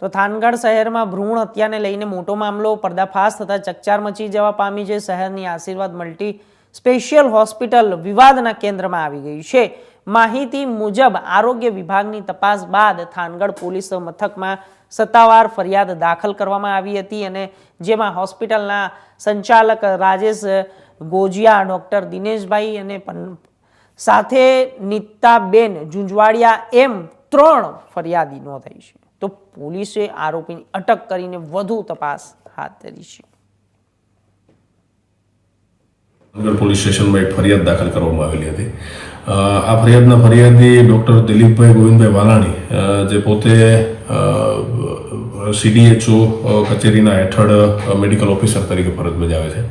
તો થાનગઢ શહેરમાં ભ્રૂણ હત્યાને લઈને મોટો મામલો પર્દાફાશ થતા ચકચાર મચી જવા પામી છે। શહેરની આશીર્વાદ મલ્ટી સ્પેશિયલ હોસ્પિટલ વિવાદના કેન્દ્રમાં આવી ગઈ છે। માહિતી મુજબ આરોગ્ય વિભાગની તપાસ બાદ થાનગઢ પોલીસ મથકમાં સત્તાવાર ફરિયાદ દાખલ કરવામાં આવી હતી અને જેમાં હોસ્પિટલના સંચાલક રાજેશ ગોજિયા, ડોક્ટર દિનેશભાઈ અને સાથે નીતાબેન જુંજવાડિયા એમ 3 ફરિયાદી નોંધાઈ છે। તો પોલીસે આરોપીની અટક કરીને વધુ તપાસ હાથ ધરી છે। થાનગઢ પોલીસ સ્ટેશનમાં એક ફરિયાદ દાખલ કરવામાં આવેલી હતી। આ ફરિયાદના ફરિયાદી ડૉક્ટર દિલીપભાઈ ગોવિંદભાઈ વાલાણી, જે પોતે CDHO કચેરીના હેઠળ મેડિકલ ઓફિસર તરીકે ફરજ બજાવે છે।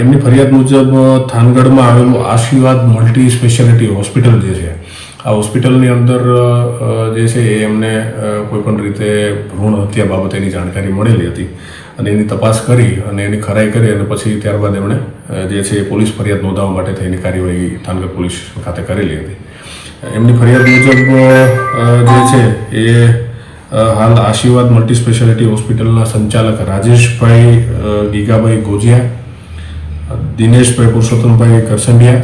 એમની ફરિયાદ મુજબ થાનગઢમાં આવેલું આશીર્વાદ મલ્ટી સ્પેશિયાલિટી હોસ્પિટલ જે છે, આ હોસ્પિટલની અંદર જે છે એ એમને કોઈપણ રીતે ભ્રૂણ હત્યા બાબતેની જાણકારી મળેલી હતી અને એની તપાસ કરી અને એની ખરાઈ કરી અને પછી ત્યારબાદ એમણે જે છે એ પોલીસ ફરિયાદ નોંધાવવા માટે થઈને કાર્યવાહી થાનગઢ પોલીસ ખાતે કરેલી હતી। એમની ફરિયાદ મુજબ જે છે એ હાલ આશીર્વાદ મલ્ટી સ્પેશિયાલિટી હોસ્પિટલના સંચાલક રાજેશભાઈ ગીગાભાઈ ગોજિયા, દિનેશભાઈ પુરુષોત્તમભાઈ કરસંડિયા,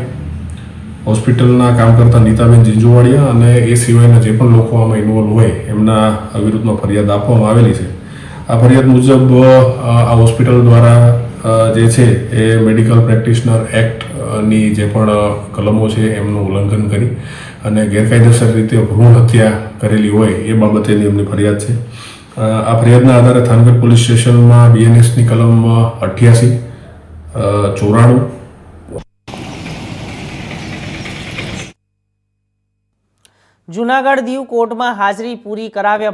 હોસ્પિટલના કામ કરતા નીતાબેન જુંજવાડિયા અને એ સિવાયના જે પણ લોકો આમાં ઇન્વોલ્વ હોય એમના વિરુદ્ધમાં ફરિયાદ આપવામાં આવેલી છે। આ ફરિયાદ મુજબ આ હોસ્પિટલ દ્વારા જે છે એ મેડિકલ પ્રેક્ટિશનર એક્ટની જે પણ કલમો છે એમનું ઉલ્લંઘન કરી અને ગેરકાયદેસર રીતે ભ્રૂણ હત્યા કરેલી હોય એ બાબતેની એમની ફરિયાદ છે। આ ફરિયાદના આધારે થાનગઢ પોલીસ સ્ટેશનમાં BNSની કલમ 88, 94 જૂનાગઢ દીવ કોર્ટમાં હાજરી પૂરી કરાવ્યા